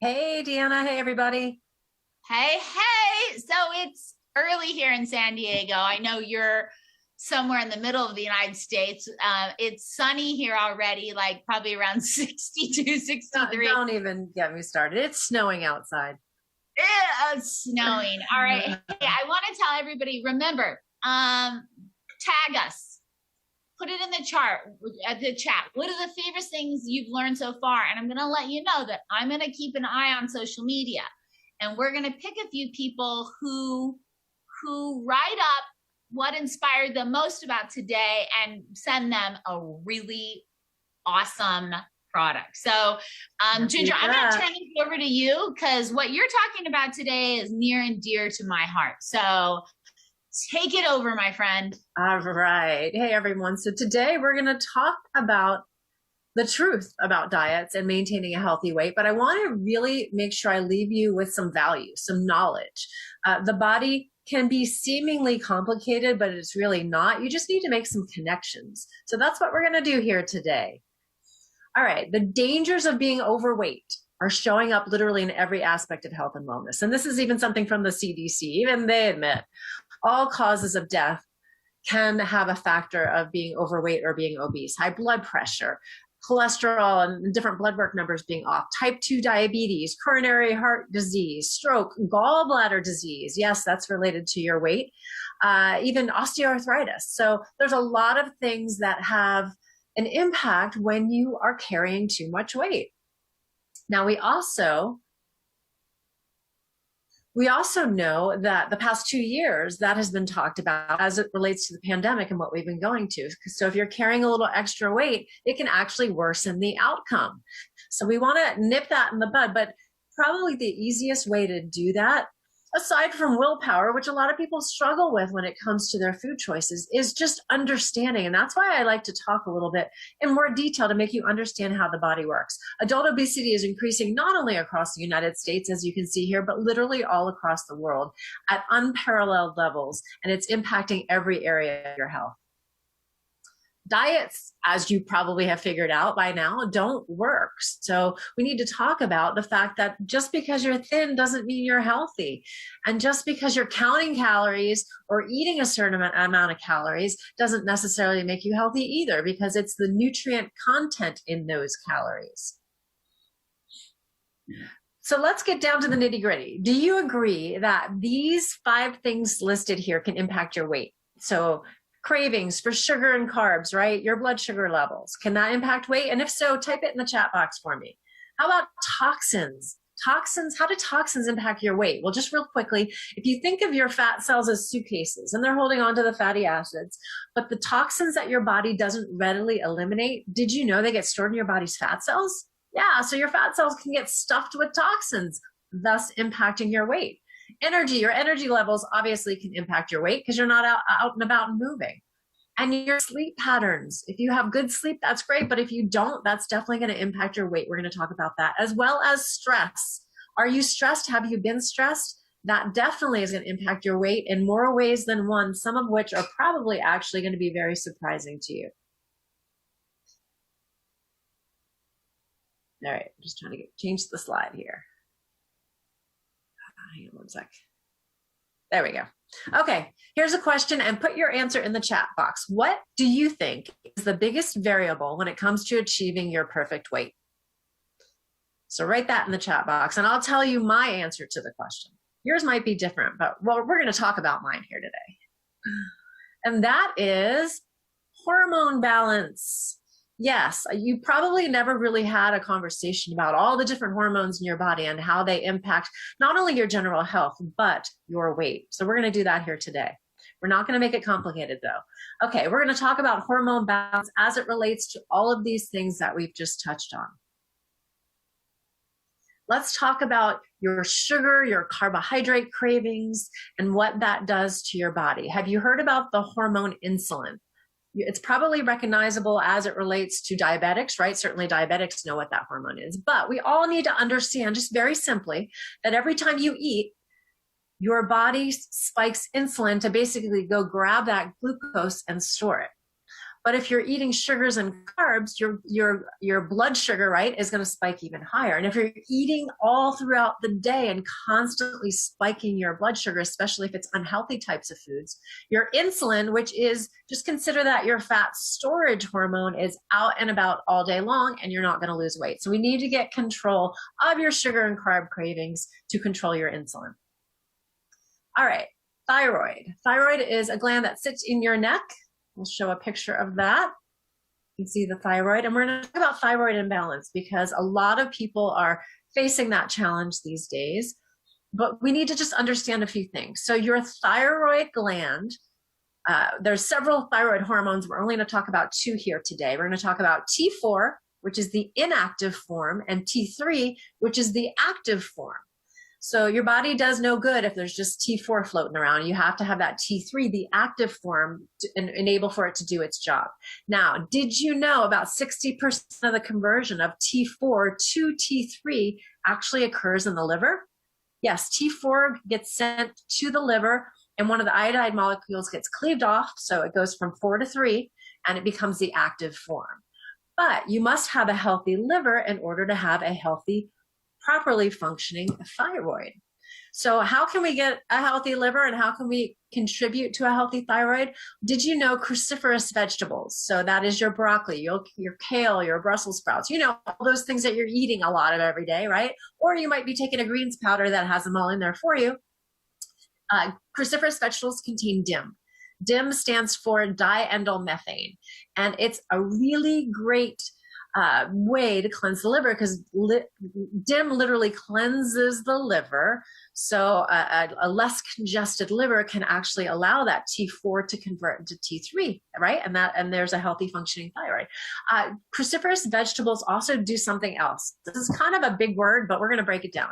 Hey, Deanna. Hey, everybody. Hey, hey. So it's early here in San Diego. I know you're somewhere in the middle of the United States. It's sunny here already, like probably around 62, Don't, 63. don't even get me started. It's snowing outside. It's snowing. All right. Hey, I want to tell everybody, remember, tag us. Put it in the chart, the chat. What are the favorite things you've learned so far? And I'm going to let you know that I'm going to keep an eye on social media, and we're going to pick a few people who write up what inspired them most about today and send them a really awesome product. So, Ginger, I'm going to turn this over to you because what you're talking about today is near and dear to my heart. So take it over, my friend. All right. Hey, everyone. So today we're going to talk about the truth about diets and maintaining a healthy weight, but I want to really make sure I leave you with some value, some knowledge. The body can be seemingly complicated, but it's really not. You just need to make some connections. So that's what we're going to do here today. All right. The dangers of being overweight are showing up literally in every aspect of health and wellness. And this is even something from the CDC. Even they admit all causes of death can have a factor of being overweight or being obese. High blood pressure, cholesterol and different blood work numbers being off, type 2 diabetes, coronary heart disease, stroke, gallbladder disease. Yes, that's related to your weight, even osteoarthritis. So there's a lot of things that have an impact when you are carrying too much weight. Now, we also know that the past 2 years that has been talked about as it relates to the pandemic and what we've been going to. So if you're carrying a little extra weight, it can actually worsen the outcome. So we want to nip that in the bud, but probably the easiest way to do that, aside from willpower, which a lot of people struggle with when it comes to their food choices, is just understanding. And that's why I like to talk a little bit in more detail to make you understand how the body works. Adult obesity is increasing not only across the United States, as you can see here, but literally all across the world at unparalleled levels. And it's impacting every area of your health. Diets, as you probably have figured out by now, don't work. So we need to talk about the fact that just because you're thin doesn't mean you're healthy. And just because you're counting calories or eating a certain amount of calories doesn't necessarily make you healthy either, because it's the nutrient content in those calories. So let's get down to the nitty gritty. Do you agree that these 5 things listed here can impact your weight? So cravings for sugar and carbs, right? Your blood sugar levels. Can that impact weight? And if so, type it in the chat box for me. How about toxins? Toxins, how do toxins impact your weight? Well, just real quickly, if you think of your fat cells as suitcases and they're holding on to the fatty acids, but the toxins that your body doesn't readily eliminate, did you know they get stored in your body's fat cells? Yeah, so your fat cells can get stuffed with toxins, thus impacting your weight. Your energy levels obviously can impact your weight because you're not out and about and moving. And your sleep patterns. If you have good sleep, that's great. But if you don't, that's definitely going to impact your weight. We're going to talk about that, as well as stress. Are you stressed? Have you been stressed? That definitely is going to impact your weight in more ways than one, some of which are probably actually going to be very surprising to you. All right, I'm just trying to change the slide here. Hang on one sec. There we go. Okay, here's a question, and put your answer in the chat box. What do you think is the biggest variable when it comes to achieving your perfect weight? So write that in the chat box, and I'll tell you my answer to the question. Yours might be different, but we're going to talk about mine here today. And that is hormone balance. Yes, you probably never really had a conversation about all the different hormones in your body and how they impact not only your general health, but your weight. So we're going to do that here today. We're not going to make it complicated though. Okay, we're going to talk about hormone balance as it relates to all of these things that we've just touched on. Let's talk about your sugar, your carbohydrate cravings, and what that does to your body. Have you heard about the hormone insulin? It's probably recognizable as it relates to diabetics, right? Certainly diabetics know what that hormone is, but we all need to understand just very simply that every time you eat, your body spikes insulin to basically go grab that glucose and store it. But if you're eating sugars and carbs, your blood sugar, right, is going to spike even higher. And if you're eating all throughout the day and constantly spiking your blood sugar, especially if it's unhealthy types of foods, your insulin, which is, just consider that your fat storage hormone, is out and about all day long, and you're not going to lose weight. So we need to get control of your sugar and carb cravings to control your insulin. All right, thyroid. Thyroid is a gland that sits in your neck. We'll show a picture of that. You can see the thyroid. And we're going to talk about thyroid imbalance because a lot of people are facing that challenge these days. But we need to just understand a few things. So your thyroid gland, there's several thyroid hormones. We're only going to talk about 2 here today. We're going to talk about T4, which is the inactive form, and T3, which is the active form. So your body does no good if there's just T4 floating around. You have to have that T3, the active form, to enable for it to do its job. Now, did you know about 60% of the conversion of T4 to T3 actually occurs in the liver? Yes, T4 gets sent to the liver, and one of the iodide molecules gets cleaved off, so it goes from 4 to 3, and it becomes the active form. But you must have a healthy liver in order to have a healthy, properly functioning thyroid. So how can we get a healthy liver and how can we contribute to a healthy thyroid? Did you know cruciferous vegetables? So that is your broccoli, your kale, your Brussels sprouts, all those things that you're eating a lot of every day, right? Or you might be taking a greens powder that has them all in there for you. Cruciferous vegetables contain DIM. DIM stands for diindolylmethane, and it's a really great way to cleanse the liver because DIM literally cleanses the liver. So a less congested liver can actually allow that T4 to convert into T3, right? And there's a healthy functioning thyroid. Cruciferous vegetables also do something else. This is kind of a big word, but we're going to break it down.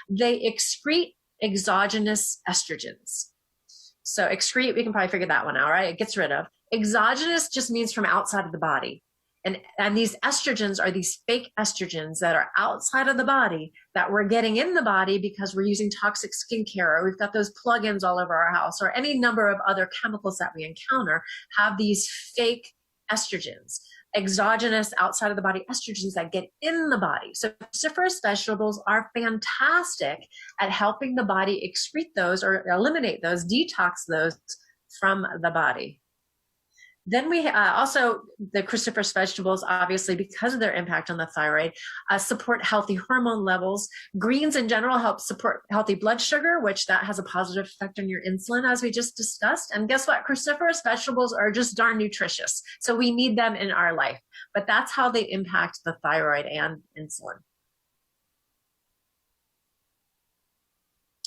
They excrete exogenous estrogens. So excrete, we can probably figure that one out, right? It gets rid of. Exogenous just means from outside of the body. And these estrogens are these fake estrogens that are outside of the body that we're getting in the body because we're using toxic skincare, or we've got those plugins all over our house, or any number of other chemicals that we encounter have these fake estrogens, exogenous outside of the body estrogens that get in the body. So cruciferous vegetables are fantastic at helping the body excrete those or eliminate those, detox those from the body. Then we also, the cruciferous vegetables, obviously, because of their impact on the thyroid, support healthy hormone levels. Greens in general help support healthy blood sugar, which that has a positive effect on your insulin, as we just discussed. And guess what? Cruciferous vegetables are just darn nutritious. So we need them in our life. But that's how they impact the thyroid and insulin.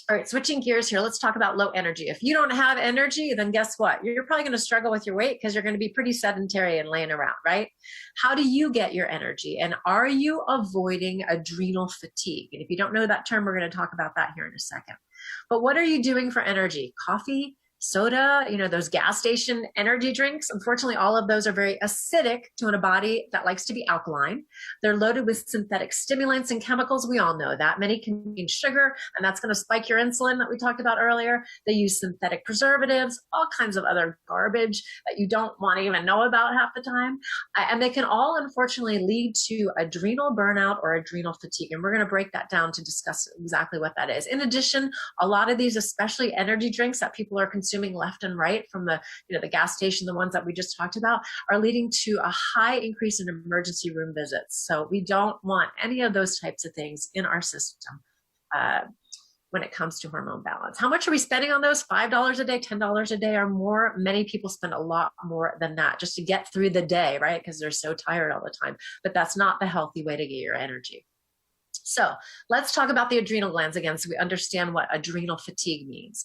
All right, switching gears here, let's talk about low energy. If you don't have energy, then guess what? You're probably going to struggle with your weight because you're going to be pretty sedentary and laying around, right? How do you get your energy? And are you avoiding adrenal fatigue? And if you don't know that term, we're going to talk about that here in a second. But what are you doing for energy? Coffee, soda, those gas station energy drinks. Unfortunately, all of those are very acidic to a body that likes to be alkaline. They're loaded with synthetic stimulants and chemicals. We all know that. Many contain sugar, and that's going to spike your insulin that we talked about earlier. They use synthetic preservatives, all kinds of other garbage that you don't want to even know about half the time. And they can all, unfortunately, lead to adrenal burnout or adrenal fatigue. And we're going to break that down to discuss exactly what that is. In addition, a lot of these, especially energy drinks that people are consuming left and right from the gas station, the ones that we just talked about, are leading to a high increase in emergency room visits. So we don't want any of those types of things in our system when it comes to hormone balance. How much are we spending on those? $5 a day, $10 a day or more? Many people spend a lot more than that just to get through the day, right? Because they're so tired all the time. But that's not the healthy way to get your energy. So let's talk about the adrenal glands again so we understand what adrenal fatigue means.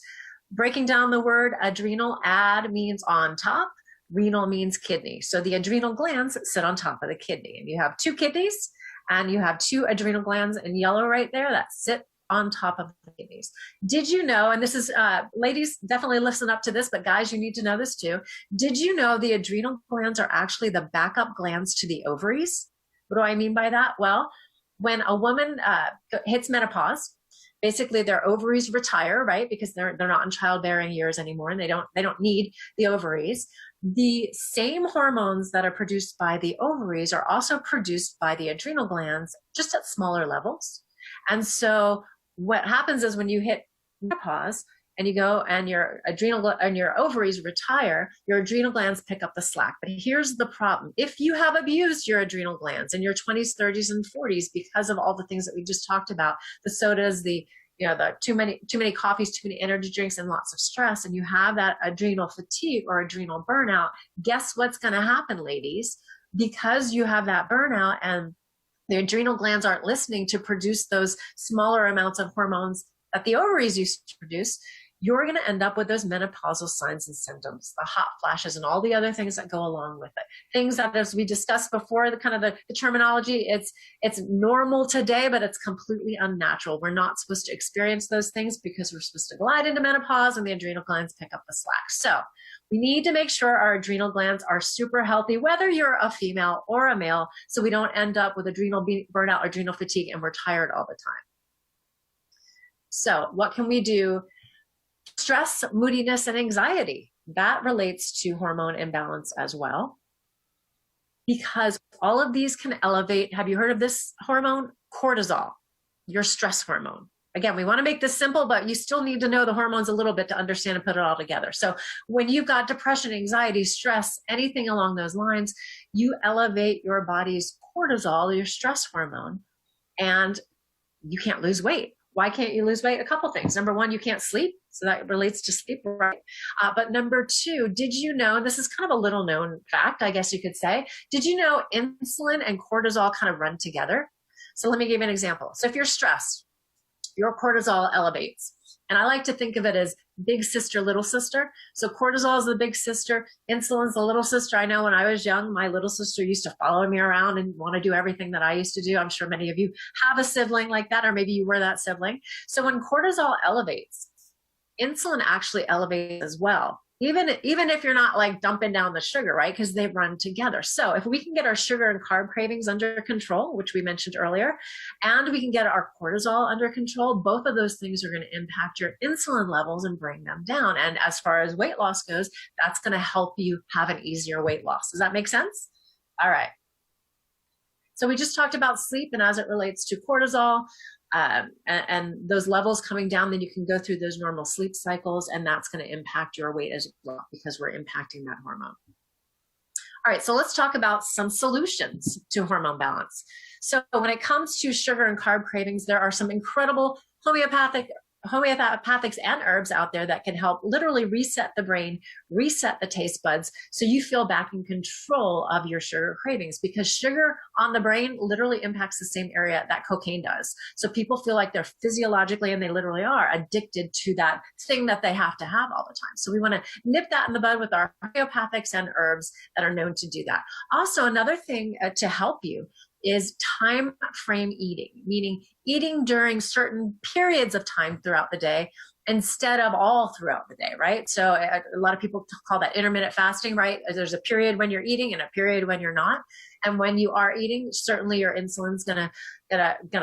Breaking down the word adrenal, ad means on top, renal means kidney. So the adrenal glands sit on top of the kidney, and you have 2 kidneys and you have 2 adrenal glands in yellow right there that sit on top of the kidneys. Did you know, and this is, ladies, definitely listen up to this, but guys, you need to know this too. Did you know the adrenal glands are actually the backup glands to the ovaries? What do I mean by that? Well, when a woman hits menopause, basically their ovaries retire, right? Because they're not in childbearing years anymore and they don't need the ovaries. The same hormones that are produced by the ovaries are also produced by the adrenal glands, just at smaller levels. And so what happens is when you hit menopause and you go and your ovaries retire, your adrenal glands pick up the slack. But here's the problem. If you have abused your adrenal glands in your 20s, 30s, and 40s because of all the things that we just talked about, the sodas, the too many coffees, too many energy drinks, and lots of stress, and you have that adrenal fatigue or adrenal burnout, guess what's going to happen, ladies? Because you have that burnout and the adrenal glands aren't listening to produce those smaller amounts of hormones that the ovaries used to produce, you're going to end up with those menopausal signs and symptoms, the hot flashes and all the other things that go along with it. Things that, as we discussed before, the terminology, it's normal today, but it's completely unnatural. We're not supposed to experience those things because we're supposed to glide into menopause and the adrenal glands pick up the slack. So we need to make sure our adrenal glands are super healthy, whether you're a female or a male, so we don't end up with adrenal burnout, adrenal fatigue, and we're tired all the time. So what can we do? Stress, moodiness, and anxiety, that relates to hormone imbalance as well, because all of these can elevate. Have you heard of this hormone? Cortisol, your stress hormone. Again, we want to make this simple, but you still need to know the hormones a little bit to understand and put it all together. So when you've got depression, anxiety, stress, anything along those lines, you elevate your body's cortisol, your stress hormone, and you can't lose weight. Why can't you lose weight? A couple things. Number one, you can't sleep. So that relates to sleep, right? But number two, did you know, this is kind of a little known fact, I guess you could say, did you know insulin and cortisol kind of run together? So let me give you an example. So if you're stressed, your cortisol elevates. And I like to think of it as big sister, little sister. So cortisol is the big sister, insulin's the little sister. I know when I was young, my little sister used to follow me around and want to do everything that I used to do. I'm sure many of you have a sibling like that, or maybe you were that sibling. So when cortisol elevates, insulin actually elevates as well. Even if you're not like dumping down the sugar, right? Because they run together. So if we can get our sugar and carb cravings under control, which we mentioned earlier, and we can get our cortisol under control, both of those things are going to impact your insulin levels and bring them down. And as far as weight loss goes, that's going to help you have an easier weight loss. Does that make sense? All right. So we just talked about sleep and as it relates to cortisol, and those levels coming down, then you can go through those normal sleep cycles, and that's going to impact your weight as well because we're impacting that hormone. All right, so let's talk about some solutions to hormone balance. So when it comes to sugar and carb cravings, there are some incredible homeopathics and herbs out there that can help literally reset the brain, reset the taste buds, so you feel back in control of your sugar cravings, because sugar on the brain literally impacts the same area that cocaine does. So people feel like they're physiologically, and they literally are, addicted to that thing that they have to have all the time. So we want to nip that in the bud with our homeopathics and herbs that are known to do that. Also, another thing to help you is time frame eating, meaning eating during certain periods of time throughout the day instead of all throughout the day, right? So a lot of people call that intermittent fasting, right? There's a period when you're eating and a period when you're not. And when you are eating, certainly your insulin's gonna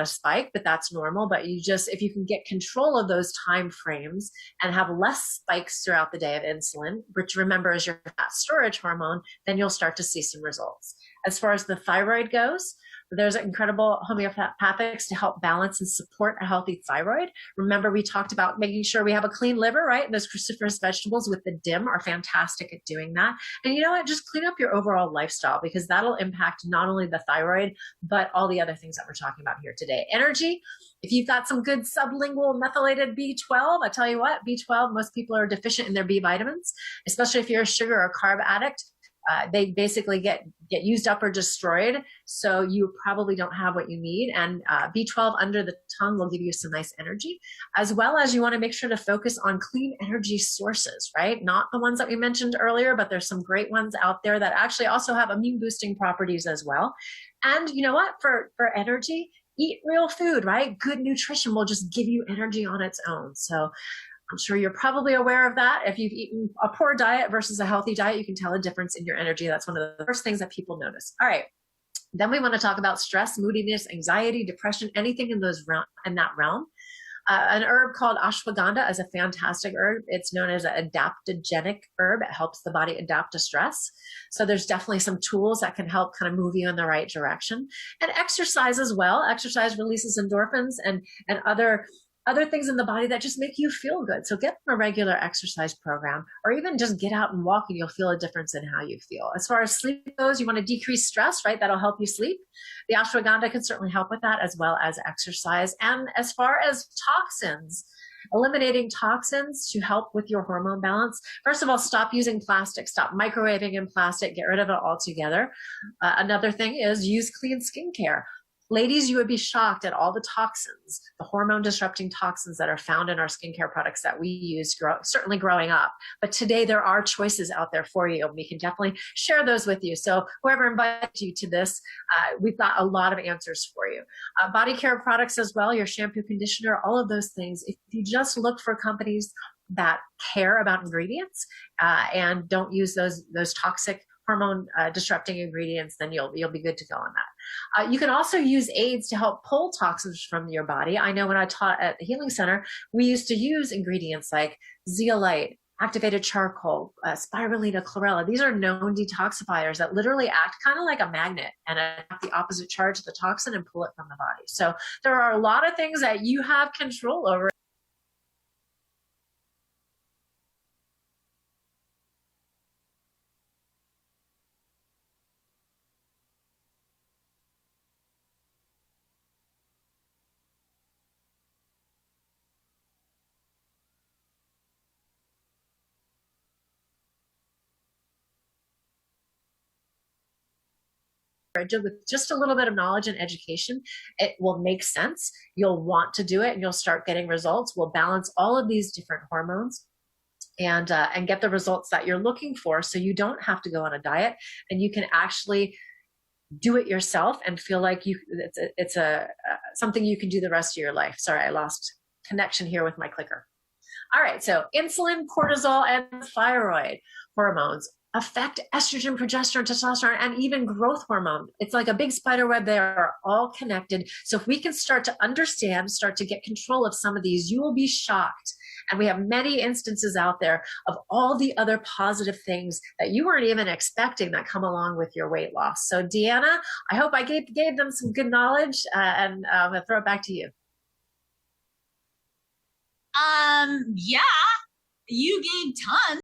spike, but that's normal. But if you can get control of those time frames and have less spikes throughout the day of insulin, which remember is your fat storage hormone, then you'll start to see some results. As far as the thyroid goes, there's incredible homeopathics to help balance and support a healthy thyroid. Remember, we talked about making sure we have a clean liver, right? And those cruciferous vegetables with the DIM are fantastic at doing that. And you know what? Just clean up your overall lifestyle, because that'll impact not only the thyroid, but all the other things that we're talking about here today. Energy, if you've got some good sublingual methylated B12, I tell you what, B12, most people are deficient in their B vitamins, especially if you're a sugar or carb addict. They basically get used up or destroyed, so you probably don't have what you need. And B12 under the tongue will give you some nice energy, as well as you want to make sure to focus on clean energy sources, right? Not the ones that we mentioned earlier, but there's some great ones out there that actually also have immune boosting properties as well. And you know what? For energy, eat real food, right? Good nutrition will just give you energy on its own. So I'm sure you're probably aware of that. If you've eaten a poor diet versus a healthy diet, you can tell a difference in your energy. That's one of the first things that people notice. All right. Then we want to talk about stress, moodiness, anxiety, depression, anything in that realm. An herb called ashwagandha is a fantastic herb. It's known as an adaptogenic herb. It helps the body adapt to stress. So there's definitely some tools that can help kind of move you in the right direction. And exercise as well. Exercise releases endorphins and other things in the body that just make you feel good. So get a regular exercise program, or even just get out and walk and you'll feel a difference in how you feel. As far as sleep goes, you want to decrease stress, right? That'll help you sleep. The ashwagandha can certainly help with that, as well as exercise. And as far as toxins, eliminating toxins to help with your hormone balance. First of all, stop using plastic, stop microwaving in plastic, get rid of it altogether. Another thing is use clean skincare. Ladies, you would be shocked at all the toxins, the hormone disrupting toxins that are found in our skincare products that we use, certainly growing up. But today there are choices out there for you. We can definitely share those with you. So whoever invited you to this, we've got a lot of answers for you. Body care products as well, your shampoo, conditioner, all of those things. If you just look for companies that care about ingredients and don't use those toxic hormone disrupting ingredients, then you'll be good to go on that. You can also use aids to help pull toxins from your body. I know when I taught at the Healing Center, we used to use ingredients like zeolite, activated charcoal, spirulina, chlorella. These are known detoxifiers that literally act kind of like a magnet and attack the opposite charge of the toxin and pull it from the body. So there are a lot of things that you have control over. With just a little bit of knowledge and education, it will make sense. You'll want to do it and you'll start getting results. We'll balance all of these different hormones and get the results that you're looking for, so you don't have to go on a diet and you can actually do it yourself and feel like it's something you can do the rest of your life. Sorry, I lost connection here with my clicker. All right, so insulin, cortisol, and thyroid hormones affect estrogen, progesterone, testosterone, and even growth hormone. It's like a big spider web. They are all connected. So if we can start to understand, start to get control of some of these, you will be shocked. And we have many instances out there of all the other positive things that you weren't even expecting that come along with your weight loss. So Deanna, I hope I gave them some good knowledge, and I'm going to throw it back to you. Yeah, you gave tons.